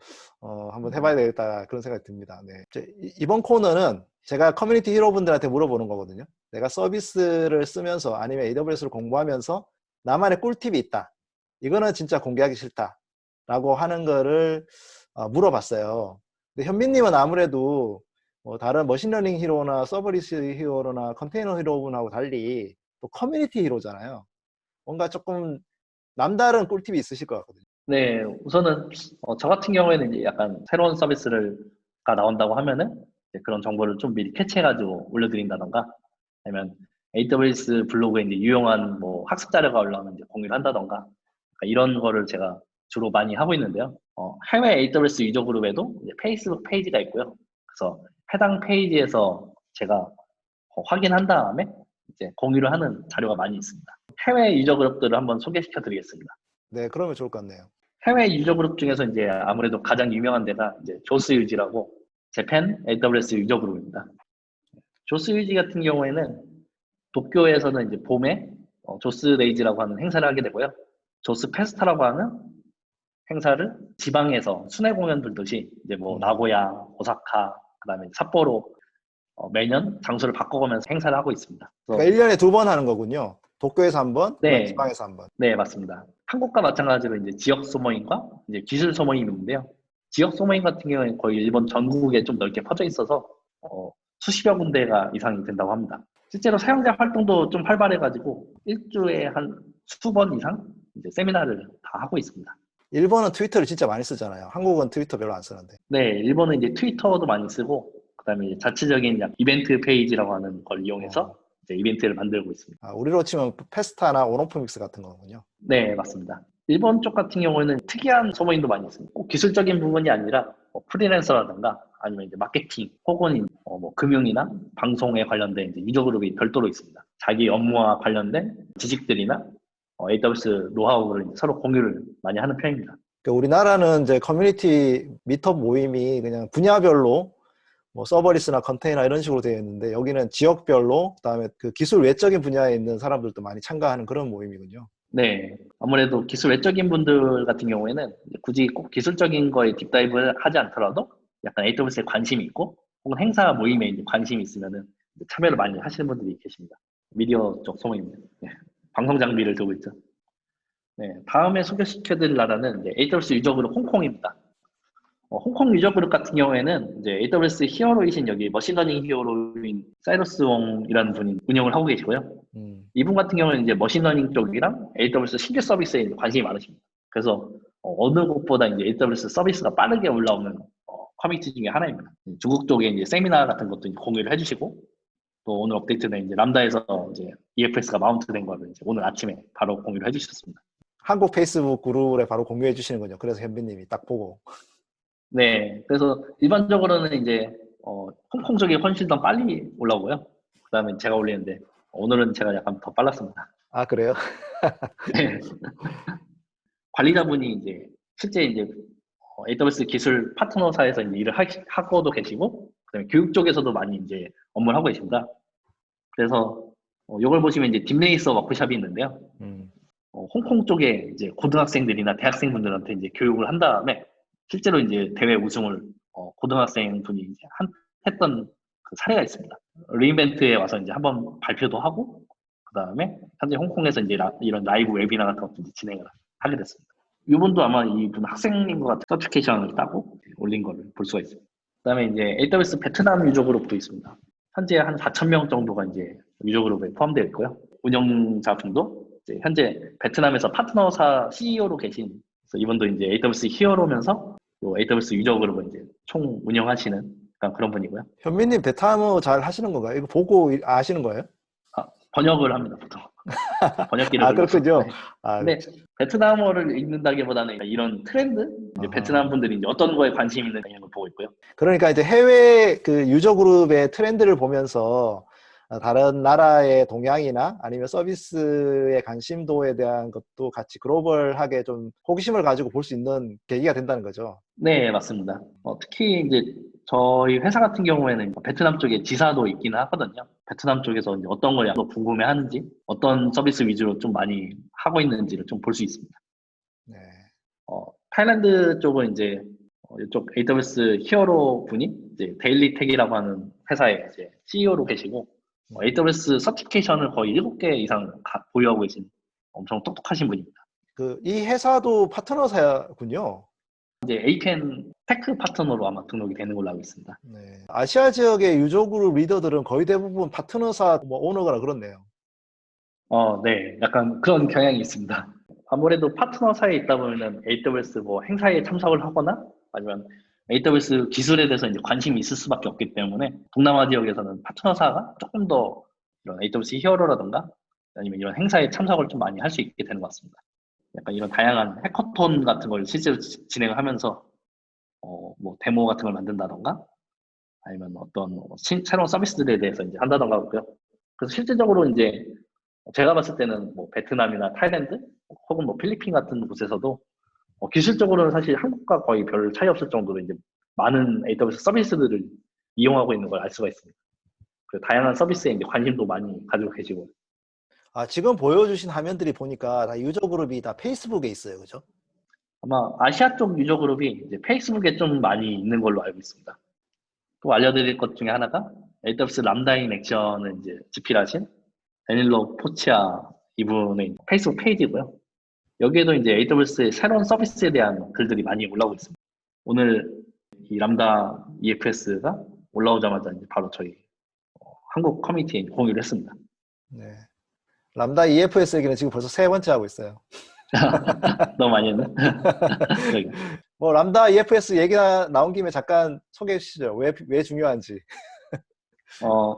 한번 해봐야 되겠다 그런 생각이 듭니다. 네. 이번 코너는 제가 커뮤니티 히로분들한테 물어보는 거거든요. 내가 서비스를 쓰면서 아니면 AWS를 공부하면서 나만의 꿀팁이 있다. 이거는 진짜 공개하기 싫다라고 하는 거를 물어봤어요. 근데 현민님은 아무래도 뭐 다른 머신러닝 히로나 서버리스 히로나 컨테이너 히로분하고 달리 또 커뮤니티 히로잖아요. 뭔가 조금 남다른 꿀팁이 있으실 것 같거든요. 네, 우선은 저 같은 경우에는 이제 약간 새로운 서비스가 나온다고 하면은 이제 그런 정보를 좀 미리 캐치해가지고 올려드린다던가 아니면 AWS 블로그에 이제 유용한 뭐 학습 자료가 올라오면 이제 공유를 한다던가 그러니까 이런 거를 제가 주로 많이 하고 있는데요. 해외 AWS 유저 그룹에도 이제 페이스북 페이지가 있고요. 그래서 해당 페이지에서 제가 확인한 다음에 이제 공유를 하는 자료가 많이 있습니다. 해외 유저 그룹들을 한번 소개시켜 드리겠습니다. 네, 그러면 좋을 것 같네요. 해외 유저 그룹 중에서 이제 아무래도 가장 유명한 데가 이제 조스유지라고 재팬 AWS 유저 그룹입니다. 조스유지 같은 경우에는 도쿄에서는 이제 봄에 조스데이즈라고 하는 행사를 하게 되고요. 조스 페스타라고 하는 행사를 지방에서 순회 공연 들듯이 이제 뭐 나고야, 오사카, 그다음에 삿포로 매년 장소를 바꿔가면서 행사를 하고 있습니다. 그러니까 1년에 2번 하는 거군요. 도쿄에서 한 번, 그다음 네, 지방에서 한 번. 네, 맞습니다. 한국과 마찬가지로 이제 지역 소모임과 이제 기술 소모임이 있는데요. 지역 소모임 같은 경우에는 거의 일본 전국에 좀 넓게 퍼져 있어서 수십여 군데가 이상이 된다고 합니다. 실제로 사용자 활동도 좀 활발해가지고 일주에 한 수번 이상 이제 세미나를 다 하고 있습니다. 일본은 트위터를 진짜 많이 쓰잖아요. 한국은 트위터 별로 안 쓰는데. 네, 일본은 이제 트위터도 많이 쓰고 그다음에 이제 자체적인 이벤트 페이지라고 하는 걸 이용해서 이제 이벤트를 만들고 있습니다. 우리로 치면 페스타나 온오프믹스 같은 거군요. 네, 맞습니다. 일본 쪽 같은 경우에는 특이한 소모임도 많이 있습니다. 꼭 기술적인 부분이 아니라 프리랜서라든가 아니면 이제 마케팅 혹은 뭐 금융이나 방송에 관련된 이제 유저 그룹이 별도로 있습니다. 자기 업무와 관련된 지식들이나 AWS 노하우를 서로 공유를 많이 하는 편입니다. 그러니까 우리나라는 이제 커뮤니티 미트업 모임이 그냥 분야별로 뭐 서버리스나 컨테이너 이런 식으로 되어 있는데 여기는 지역별로 그다음에 그 기술 외적인 분야에 있는 사람들도 많이 참가하는 그런 모임이군요. 네, 아무래도 기술 외적인 분들 같은 경우에는 굳이 꼭 기술적인 거에 딥다이브를 하지 않더라도 약간 AWS에 관심이 있고 혹은 행사 모임에 이제 관심이 있으면은 참여를 많이 하시는 분들이 계십니다. 미디어 쪽 소모임입니다. 네, 방송 장비를 들고 있죠. 네, 다음에 소개시켜드릴 나라는 이제 AWS 유저 그룹 홍콩입니다. 홍콩 유저 그룹 같은 경우에는 이제 AWS 히어로이신 여기 머신러닝 히어로인 사이러스 웡이라는 분이 운영을 하고 계시고요. 이분 같은 경우는 이제 머신러닝 쪽이랑 AWS 신규 서비스에 관심이 많으십니다. 그래서 어느 곳보다 이제 AWS 서비스가 빠르게 올라오는 커뮤니티 중에 하나입니다. 중국 쪽에 이제 세미나 같은 것도 이제 공유를 해주시고 또 오늘 업데이트된 이제 람다에서 이제 EFS가 마운트된 거를 이제 오늘 아침에 바로 공유를 해주셨습니다. 한국 페이스북 그룹에 바로 공유해 주시는군요. 그래서 현빈님이 딱 보고. 네, 그래서 일반적으로는 이제 홍콩 쪽이 훨씬 더 빨리 올라오고요. 그다음에 제가 올리는데 오늘은 제가 약간 더 빨랐습니다. 아, 그래요? 네. 관리자분이 이제 실제 이제 AWS 기술 파트너사에서 이제 일을 하고도 계시고 그다음에 교육 쪽에서도 많이 이제 업무를 하고 계십니다. 그래서 이걸 보시면 이제 딥레이서 워크숍이 있는데요. 홍콩 쪽에 이제 고등학생들이나 대학생분들한테 이제 교육을 한 다음에 실제로 이제 대회 우승을 고등학생 분이 이제 했던 그 사례가 있습니다. 리인벤트에 와서 이제 한번 발표도 하고 그 다음에 현재 홍콩에서 이제 이런 라이브 웨비나 같은 것도 진행을 하게 됐습니다. 이분도 아마 이분 학생인 것 같은 서티피케이션을 따고 올린 거를 볼 수가 있습니다. 그 다음에 이제 AWS 베트남 유저 그룹도 있습니다. 현재 한 4,000명 정도가 이제 유저 그룹에 포함되어 있고요. 운영자분도 이제 현재 베트남에서 파트너사 CEO로 계신 그래서 이분도 이제 AWS 히어로면서 AWS 유저 그룹을 이제 총 운영하시는 그런 분이고요. 현민님 베트남어 잘 하시는 건가요? 이거 보고 아시는 거예요? 번역을 합니다, 보통. 번역기를 아, 그렇군요. 네. 아, 근데 베트남어를 읽는다기보다는 이런 트렌드, 이제 베트남 분들이 이제 어떤 거에 관심 있는 이런 걸 보고 있고요. 그러니까 이제 해외 그 유저 그룹의 트렌드를 보면서 다른 나라의 동향이나 아니면 서비스의 관심도에 대한 것도 같이 글로벌하게 좀 호기심을 가지고 볼 수 있는 계기가 된다는 거죠. 네, 맞습니다. 특히 이제 저희 회사 같은 경우에는 베트남 쪽에 지사도 있기는 하거든요. 베트남 쪽에서 이제 어떤 걸 더 궁금해 하는지, 어떤 서비스 위주로 좀 많이 하고 있는지를 좀 볼 수 있습니다. 네. 타일랜드 쪽은 이제 이쪽 AWS 히어로 분이 이제 데일리텍이라고 하는 회사의 이제 CEO로 계시고 AWS 서티피케이션을 거의 7개 이상 보유하고 계신 엄청 똑똑하신 분입니다. 이 회사도 파트너사군요. 이제 APN 테크 파트너로 아마 등록이 되는 걸로 알고 있습니다. 네. 아시아 지역의 유저그룹 리더들은 거의 대부분 파트너사 오너거나 그렇네요. 네. 약간 그런 경향이 있습니다. 아무래도 파트너사에 있다 보면은 AWS 행사에 참석을 하거나 아니면 AWS 기술에 대해서 이제 관심이 있을 수밖에 없기 때문에 동남아 지역에서는 파트너사가 조금 더 이런 AWS 히어로라든가 아니면 이런 행사에 참석을 좀 많이 할 수 있게 되는 것 같습니다. 약간 이런 다양한 해커톤 같은 걸 실제로 진행을 하면서 데모 같은 걸 만든다던가 아니면 어떤 새로운 서비스들에 대해서 이제 한다던가 하고요. 그래서 실질적으로 이제 제가 봤을 때는 베트남이나 타일랜드 혹은 필리핀 같은 곳에서도 기술적으로는 사실 한국과 거의 별 차이 없을 정도로 이제 많은 AWS 서비스들을 이용하고 있는 걸 알 수가 있습니다. 그 다양한 서비스에 이제 관심도 많이 가지고 계시고. 지금 보여주신 화면들이 보니까 다 유저 그룹이 다 페이스북에 있어요, 그죠? 아마 아시아 쪽 유저 그룹이 이제 페이스북에 좀 많이 있는 걸로 알고 있습니다. 또 알려드릴 것 중에 하나가 AWS 람다인 액션을 이제 집필하신 데닐로 포치아 이분의 페이스북 페이지고요. 여기에도 이제 AWS의 새로운 서비스에 대한 글들이 많이 올라오고 있습니다. 오늘 이 람다 EFS가 올라오자마자 이제 바로 저희 한국 커뮤니티에 공유를 했습니다. 네. 람다 EFS 얘기는 지금 벌써 3번째 하고 있어요. 너무 많이 했네. 람다 EFS 얘기가 나온 김에 잠깐 소개해 주시죠. 왜 중요한지.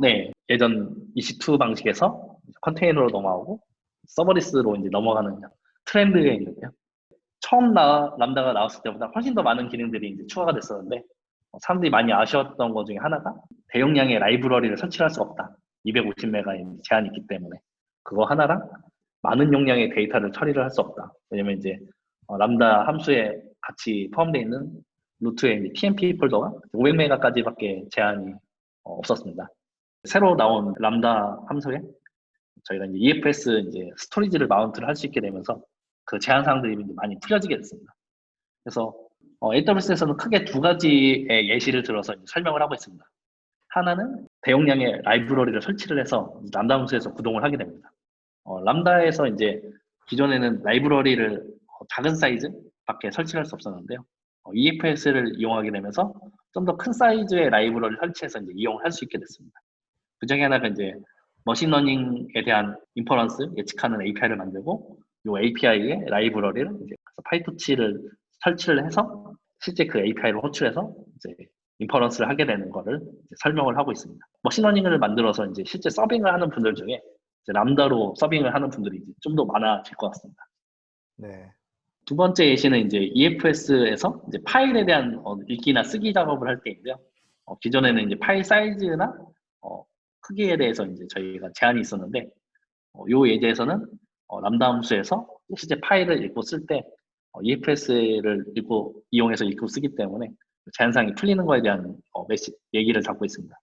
네. 예전 EC2 방식에서 컨테이너로 넘어가고 서버리스로 이제 넘어가는 트렌드에 있는데요. 처음 람다가 나왔을 때보다 훨씬 더 많은 기능들이 이제 추가가 됐었는데 사람들이 많이 아쉬웠던 것 중에 하나가 대용량의 라이브러리를 설치할 수 없다. 250메가의 제한이 있기 때문에 그거 하나랑 많은 용량의 데이터를 처리를 할 수 없다. 왜냐면 이제 람다 함수에 같이 포함되어 있는 루트에 이제 TMP 폴더가 500메가까지밖에 제한이 없었습니다. 새로 나온 람다 함수에 저희가 이제 EFS 이제 스토리지를 마운트를 할 수 있게 되면서 그 제한 사항들이 이제 많이 풀려지게 됐습니다. 그래서 AWS에서는 크게 두 가지의 예시를 들어서 설명을 하고 있습니다. 하나는 대용량의 라이브러리를 설치를 해서 람다 함수에서 구동을 하게 됩니다. 람다에서 이제 기존에는 라이브러리를 작은 사이즈밖에 설치할 수 없었는데요. EFS를 이용하게 되면서 좀 더 큰 사이즈의 라이브러리를 설치해서 이제 이용을 할 수 있게 됐습니다. 그 중에 하나가 이제 머신러닝에 대한 인퍼런스 예측하는 API를 만들고 이 API의 라이브러리를 이제 파이토치를 설치를 해서 실제 그 API를 호출해서 이제 인퍼런스를 하게 되는 거를 설명을 하고 있습니다. 머신러닝을 만들어서 이제 실제 서빙을 하는 분들 중에 이제 람다로 서빙을 하는 분들이 좀 더 많아질 것 같습니다. 네. 두 번째 예시는 이제 EFS에서 이제 파일에 대한 읽기나 쓰기 작업을 할 때인데요. 기존에는 이제 파일 사이즈나 크기에 대해서 이제 저희가 제한이 있었는데, 요 예제에서는 람다 함수에서 실제 파일을 읽고 쓸 때 EFS를 이용해서 읽고 쓰기 때문에 제한사항이 풀리는 거에 대한 얘기를 담고 있습니다.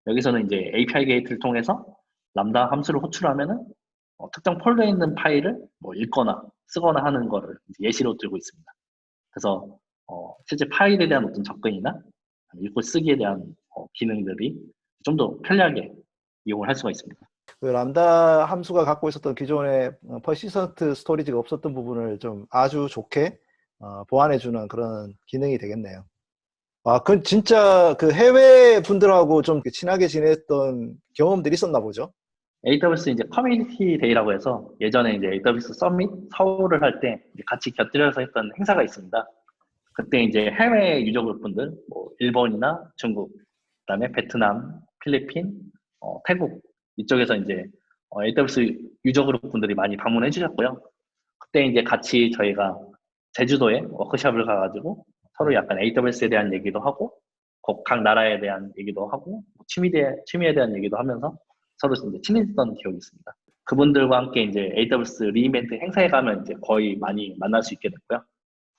여기서는 이제 API 게이트를 통해서 람다 함수를 호출하면은 특정 폴더에 있는 파일을 읽거나 쓰거나 하는 거를 예시로 들고 있습니다. 그래서 실제 파일에 대한 어떤 접근이나 읽고 쓰기에 대한 기능들이 좀 더 편리하게 이용을 할 수가 있습니다. 그 람다 함수가 갖고 있었던 기존의 퍼시스턴트 스토리지가 없었던 부분을 좀 아주 좋게 보완해주는 그런 기능이 되겠네요. 그 진짜 그 해외 분들하고 좀 친하게 지냈던 경험들이 있었나 보죠? AWS 이제 커뮤니티 데이라고 해서 예전에 이제 AWS 서밋 서울을 할 때 같이 곁들여서 했던 행사가 있습니다. 그때 이제 해외 유저 그룹분들, 일본이나 중국, 그다음에 베트남, 필리핀, 태국 이쪽에서 이제 AWS 유저 그룹 분들이 많이 방문해 주셨고요. 그때 이제 같이 저희가 제주도에 워크숍을 가가지고 서로 약간 AWS에 대한 얘기도 하고 각 나라에 대한 얘기도 하고 취미에 대한 얘기도 하면서 서로 이제 친해졌던 기억이 있습니다. 그분들과 함께 이제 AWS 리인벤트 행사에 가면 이제 거의 많이 만날 수 있게 됐고요.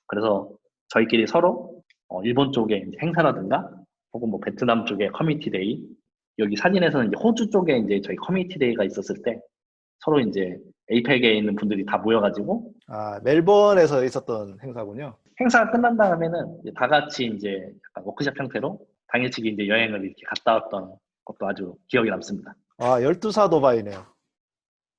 그래서 저희끼리 서로 일본 쪽에 이제 행사라든가 혹은 뭐 베트남 쪽에 커뮤니티 데이, 여기 사진에서는 이제 호주 쪽에 이제 저희 커뮤니티 데이가 있었을 때 서로 이제 에이펙에 있는 분들이 다 모여가지고 아, 멜번에서 있었던 행사군요. 행사가 끝난 다음에는 이제 다 같이 이제 약간 워크숍 형태로 당일치기 이제 여행을 이렇게 갔다 왔던 것도 아주 기억에 남습니다. 아, 12사 도바이네요.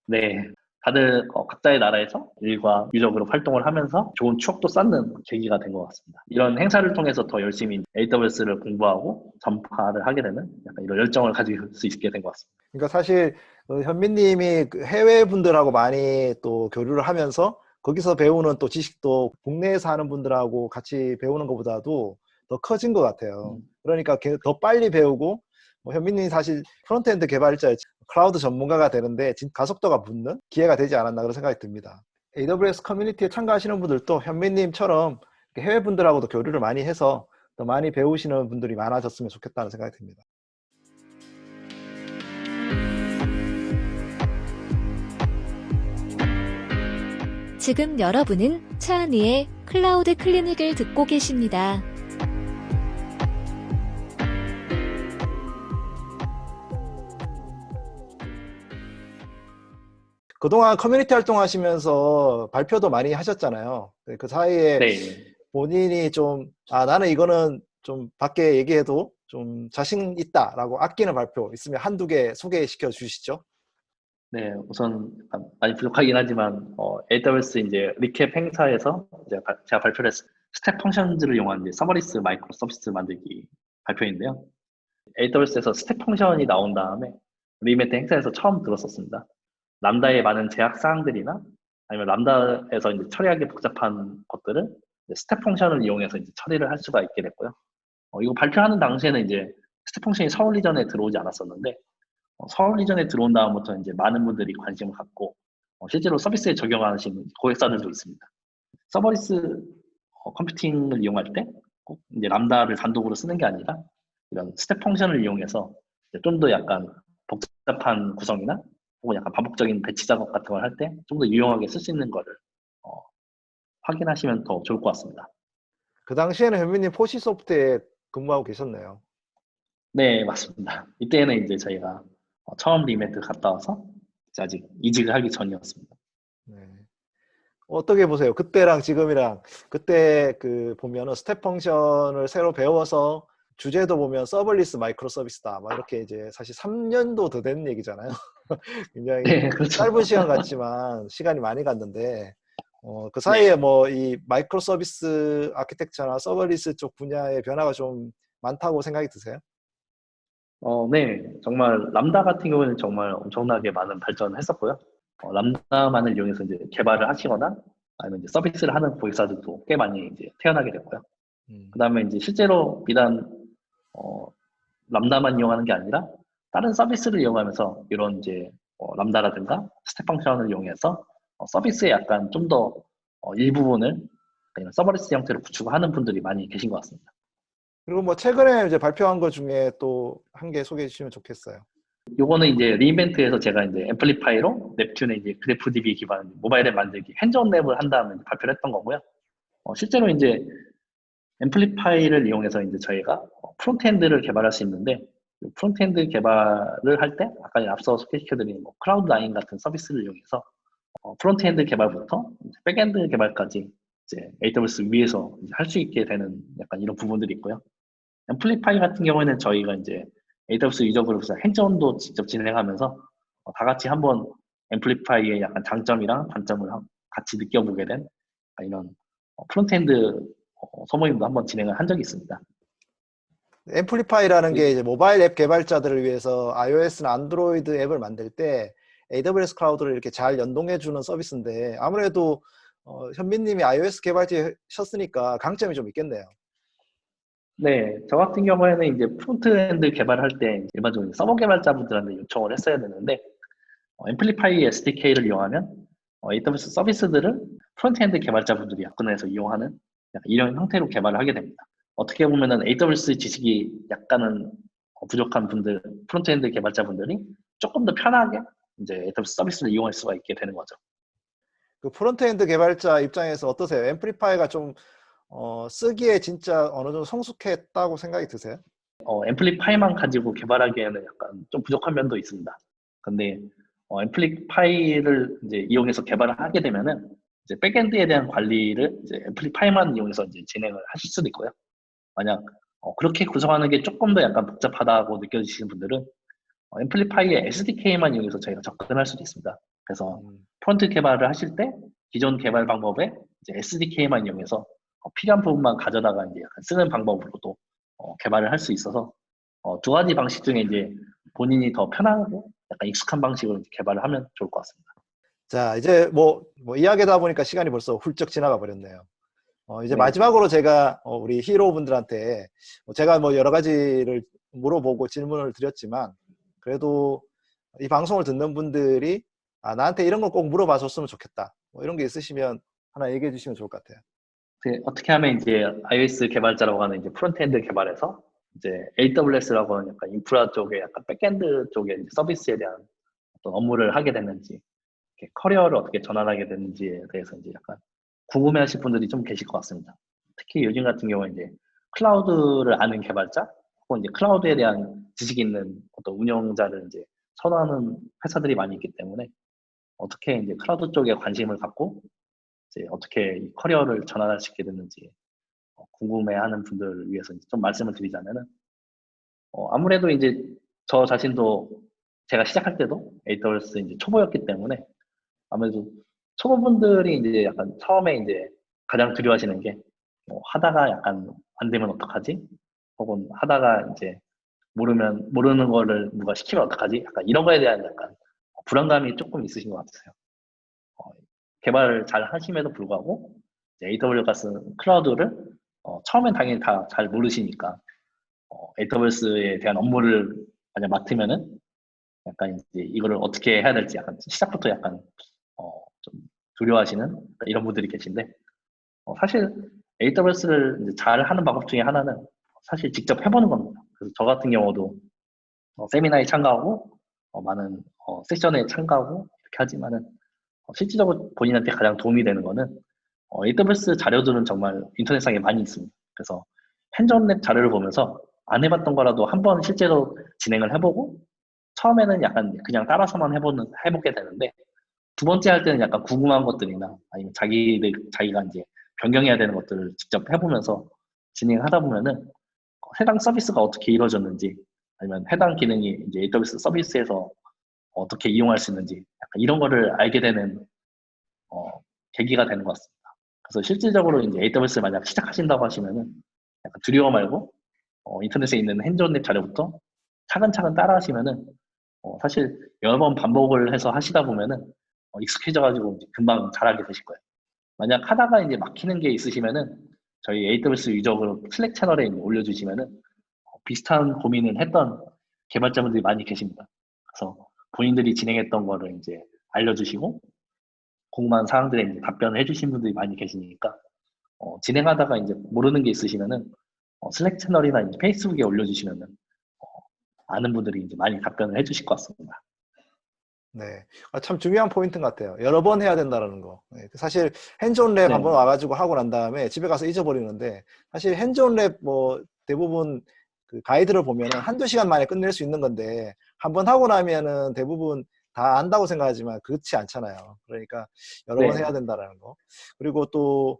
네. 다들 각자의 나라에서 일과 유적으로 활동을 하면서 좋은 추억도 쌓는 계기가 된 것 같습니다. 이런 행사를 통해서 더 열심히 AWS를 공부하고 전파를 하게 되는 약간 이런 열정을 가질 수 있게 된 것 같습니다. 그러니까 사실 현민님이 그 해외 분들하고 많이 또 교류를 하면서 거기서 배우는 또 지식도 국내에서 하는 분들하고 같이 배우는 것보다도 더 커진 것 같아요. 그러니까 더 빨리 배우고 뭐 현민님이 사실 프론트엔드 개발자, 클라우드 전문가가 되는데 가속도가 붙는 기회가 되지 않았나 그런 생각이 듭니다. AWS 커뮤니티에 참가하시는 분들도 현민님처럼 해외 분들하고도 교류를 많이 해서 더 많이 배우시는 분들이 많아졌으면 좋겠다는 생각이 듭니다. 지금 여러분은 차은희의 클라우드 클리닉을 듣고 계십니다. 그동안 커뮤니티 활동하시면서 발표도 많이 하셨잖아요. 그 사이에 네. 본인이 좀, 나는 이거는 좀 밖에 얘기해도 좀 자신 있다라고 아끼는 발표 있으면 한두 개 소개시켜 주시죠. 네, 우선 약간 많이 부족하긴 하지만 AWS 이제 리캡 행사에서 이제 제가 발표를 했어요. 스텝 펑션즈를 이용한 이제 서버리스 마이크로 서비스 만들기 발표인데요. AWS에서 스텝 펑션이 나온 다음에 리메트 행사에서 처음 들었었습니다. 람다의 많은 제약 사항들이나 아니면 람다에서 이제 처리하기 복잡한 것들을 이제 스텝 펑션을 이용해서 이제 처리를 할 수가 있게 됐고요. 이거 발표하는 당시에는 이제 스텝 펑션이 서울 리전에 들어오지 않았었는데 서울 리전에 들어온 다음부터 이제 많은 분들이 관심을 갖고 실제로 서비스에 적용하시는 고객사들도 있습니다. 서버리스 컴퓨팅을 이용할 때 꼭 이제 람다를 단독으로 쓰는 게 아니라 이런 스텝 펑션을 이용해서 좀 더 약간 복잡한 구성이나 혹은 약간 반복적인 배치 작업 같은 걸 할 때 좀 더 유용하게 쓸 수 있는 거를 확인하시면 더 좋을 것 같습니다. 그 당시에는 현민님 포시소프트에 근무하고 계셨네요. 네, 맞습니다. 이때는 이제 저희가 처음 리메트 갔다 와서 이제 아직 이직을 하기 전이었습니다. 네. 어떻게 보세요? 그때랑 지금이랑 그때 그 보면은 스텝 펑션을 새로 배워서 주제도 보면 서블리스 마이크로 서비스다. 막 이렇게 이제 사실 3년도 더 된 얘기잖아요. 굉장히 네, 그렇죠. 짧은 시간 같지만 시간이 많이 갔는데 그 네. 사이에 뭐 이 마이크로 서비스 아키텍처나 서블리스 쪽 분야의 변화가 좀 많다고 생각이 드세요? 네, 정말 람다 같은 경우에는 정말 엄청나게 많은 발전을 했었고요. 람다만을 이용해서 이제 개발을 하시거나 아니면 이제 서비스를 하는 고객사들도 꽤 많이 이제 태어나게 됐고요. 그다음에 이제 실제로 비단 람다만 이용하는 게 아니라 다른 서비스를 이용하면서 이런 이제 람다라든가 스텝 펑션을 이용해서 서비스에 약간 좀 더 일부분을 그냥 서버리스 형태로 구축하는 분들이 많이 계신 것 같습니다. 그리고 뭐 최근에 이제 발표한 것 중에 또 한 개 소개해 주시면 좋겠어요. 요거는 이제 리인벤트에서 제가 이제 앰플리파이로 넵튠의 이제 그래프DB 기반 모바일 앱 만들기 핸즈온 랩을 한 다음에 발표를 했던 거고요. 실제로 이제 앰플리파이를 이용해서 이제 저희가 프론트엔드를 개발할 수 있는데 프론트엔드 개발을 할 때 아까 앞서 소개시켜드린 뭐 클라우드9 같은 서비스를 이용해서 프론트엔드 개발부터 백엔드 개발까지 이제 AWS 위에서 할 수 있게 되는 약간 이런 부분들이 있고요. 앰플리파이 같은 경우에는 저희가 이제 AWS 유저그룹에서 핸즈온도 직접 진행하면서 다 같이 한번 앰플리파이의 약간 장점이랑 단점을 같이 느껴보게 된 이런 프론트엔드 소모임도 한번 진행을 한 적이 있습니다. 앰플리파이라는 게 이제 모바일 앱 개발자들을 위해서 iOS나 안드로이드 앱을 만들 때 AWS 클라우드를 이렇게 잘 연동해 주는 서비스인데 아무래도 현민님이 iOS 개발자셨으니까 강점이 좀 있겠네요. 네, 저 같은 경우에는 이제 프론트엔드 개발할 때 일반적으로 서버 개발자분들한테 요청을 했어야 되는데 앰플리파이 SDK를 이용하면 AWS 서비스들을 프론트엔드 개발자분들이 접근해서 이용하는 약간 이런 형태로 개발을 하게 됩니다. 어떻게 보면은 AWS 지식이 약간은 부족한 분들, 프론트엔드 개발자분들이 조금 더 편하게 이제 AWS 서비스를 이용할 수가 있게 되는 거죠. 그 프론트엔드 개발자 입장에서 어떠세요? 앰플리파이가 좀 쓰기에 진짜 어느 정도 성숙했다고 생각이 드세요? 앰플리파이만 가지고 개발하기에는 약간 좀 부족한 면도 있습니다. 근데 앰플리파이를 이제 이용해서 개발을 하게 되면은 이제 백엔드에 대한 관리를 이제 앰플리파이만 이용해서 이제 진행을 하실 수도 있고요. 만약 그렇게 구성하는 게 조금 더 약간 복잡하다고 느껴지시는 분들은 앰플리파이의 SDK만 이용해서 저희가 접근할 수도 있습니다. 그래서 프론트 개발을 하실 때 기존 개발 방법에 이제 SDK만 이용해서 필요한 부분만 가져다가 이제 약간 쓰는 방법으로도 개발을 할 수 있어서 두 가지 방식 중에 이제 본인이 더 편하고 약간 익숙한 방식으로 이제 개발을 하면 좋을 것 같습니다. 자, 이제 뭐 이야기하다 보니까 시간이 벌써 훌쩍 지나가 버렸네요. 이제 네. 마지막으로 제가 우리 히로분들한테 제가 뭐 여러 가지를 물어보고 질문을 드렸지만 그래도 이 방송을 듣는 분들이 나한테 이런 거 꼭 물어봐 줬으면 좋겠다. 뭐 이런 게 있으시면 하나 얘기해 주시면 좋을 것 같아요. 어떻게 하면 이제 iOS 개발자라고 하는 이제 프론트엔드 개발에서 이제 AWS라고 하는 약간 인프라 쪽에 약간 백엔드 쪽에 이제 서비스에 대한 어떤 업무를 하게 됐는지, 이렇게 커리어를 어떻게 전환하게 됐는지에 대해서 이제 약간 궁금해하실 분들이 좀 계실 것 같습니다. 특히 요즘 같은 경우에 이제 클라우드를 아는 개발자, 혹은 이제 클라우드에 대한 지식이 있는 어떤 운영자를 이제 선호하는 회사들이 많이 있기 때문에 어떻게 이제 클라우드 쪽에 관심을 갖고 이제 어떻게 이 커리어를 전환할 수 있게 됐는지 궁금해하는 분들을 위해서 좀 말씀을 드리자면은 아무래도 이제 저 자신도 제가 시작할 때도 AWS 이제 초보였기 때문에 아무래도 초보분들이 이제 약간 처음에 이제 가장 두려워하시는 게 하다가 약간 안 되면 어떡하지? 혹은 하다가 이제 모르는 거를 누가 시키면 어떡하지? 약간 이런 거에 대한 약간 불안감이 조금 있으신 것 같아요. 개발을 잘 하심에도 불구하고 AWS 클라우드를 처음엔 당연히 다 잘 모르시니까 AWS에 대한 업무를 만약 맡으면은 약간 이제 이거를 어떻게 해야 될지 약간 시작부터 약간 좀 두려워하시는 이런 분들이 계신데 사실 AWS를 이제 잘 하는 방법 중에 하나는 사실 직접 해보는 겁니다. 그래서 저 같은 경우도 세미나에 참가하고 많은 세션에 참가하고 이렇게 하지만은 실질적으로 본인한테 가장 도움이 되는 거는 AWS 자료들은 정말 인터넷상에 많이 있습니다. 그래서 핸즈온 랩 자료를 보면서 안 해봤던 거라도 한번 실제로 진행을 해보고 처음에는 약간 그냥 따라서만 해보게 되는데 두 번째 할 때는 약간 궁금한 것들이나 아니면 자기가 이제 변경해야 되는 것들을 직접 해보면서 진행하다 보면은 해당 서비스가 어떻게 이루어졌는지 아니면 해당 기능이 이제 AWS 서비스에서 어떻게 이용할 수 있는지 약간 이런 거를 알게 되는 계기가 되는 것 같습니다. 그래서 실질적으로 이제 AWS 만약 시작하신다고 하시면은 약간 두려워 말고 인터넷에 있는 핸즈온 랩 자료부터 차근차근 따라 하시면은 사실 여러 번 반복을 해서 하시다 보면은 익숙해져가지고 금방 잘하게 되실 거예요. 만약 하다가 이제 막히는 게 있으시면은 저희 AWS 유저그룹 슬랙 채널에 올려주시면은 비슷한 고민을 했던 개발자분들이 많이 계십니다. 그래서 본인들이 진행했던 거를 이제 알려주시고 궁금한 사항들에 이제 답변을 해주신 분들이 많이 계시니까 진행하다가 이제 모르는 게 있으시면은 슬랙 채널이나 이제 페이스북에 올려주시면은 아는 분들이 이제 많이 답변을 해주실 것 같습니다. 네, 참 중요한 포인트인 것 같아요. 여러 번 해야 된다는 거. 네, 사실 핸즈온 랩 네. 한번 와가지고 하고 난 다음에 집에 가서 잊어버리는데 사실 핸즈온 랩 뭐 대부분 그 가이드를 보면은 한두 시간 만에 끝낼 수 있는 건데 한번 하고 나면은 대부분 다 안다고 생각하지만 그렇지 않잖아요. 그러니까 여러 번 네. 해야 된다는 거. 그리고 또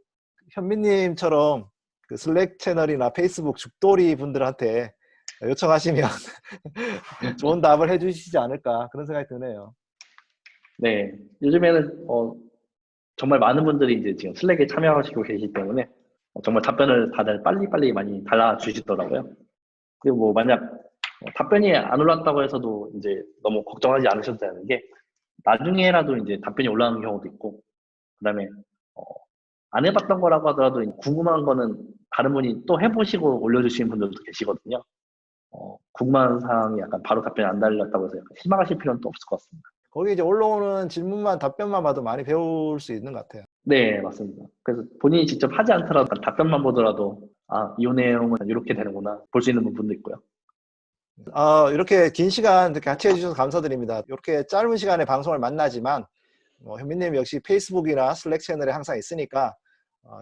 현민님처럼 그 슬랙 채널이나 페이스북 죽돌이 분들한테 요청하시면 좋은 답을 해주시지 않을까 그런 생각이 드네요. 네. 요즘에는 정말 많은 분들이 이제 지금 슬랙에 참여하시고 계시기 때문에 정말 답변을 다들 빨리빨리 많이 달아주시더라고요. 그리고 뭐 만약 답변이 안 올랐다고 해서도 이제 너무 걱정하지 않으셔도 되는 게 나중에라도 이제 답변이 올라오는 경우도 있고 그다음에 안 해봤던 거라고 하더라도 궁금한 거는 다른 분이 또 해보시고 올려주시는 분들도 계시거든요. 궁금한 사항이 약간 바로 답변이 안 달렸다고 해서 약간 실망하실 필요는 또 없을 것 같습니다. 거기 이제 올라오는 질문만 답변만 봐도 많이 배울 수 있는 것 같아요. 네, 맞습니다. 그래서 본인이 직접 하지 않더라도 답변만 보더라도 이 내용은 이렇게 되는구나 볼 수 있는 부분도 있고요. 이렇게 긴 시간 같이 해주셔서 감사드립니다. 이렇게 짧은 시간에 방송을 만나지만 현민님 역시 페이스북이나 슬랙 채널에 항상 있으니까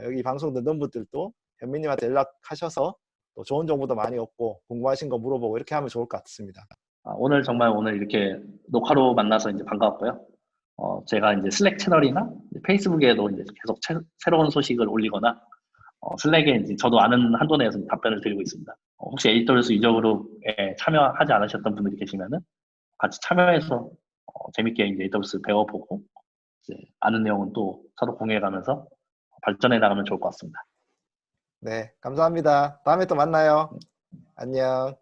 여기 방송 듣는 분들도 현민님한테 연락하셔서 또 좋은 정보도 많이 얻고 궁금하신 거 물어보고 이렇게 하면 좋을 것 같습니다. 오늘 정말 오늘 이렇게 녹화로 만나서 이제 반가웠고요. 제가 이제 슬랙 채널이나 페이스북에도 이제 계속 새로운 소식을 올리거나 슬랙에 이제 저도 아는 한도 내에서 답변을 드리고 있습니다. 혹시 AWS 유저그룹에 참여하지 않으셨던 분들이 계시면은 같이 참여해서 재밌게 이제 AWS 배워보고 이제 아는 내용은 또 서로 공유해가면서 발전해 나가면 좋을 것 같습니다. 네, 감사합니다. 다음에 또 만나요. 안녕.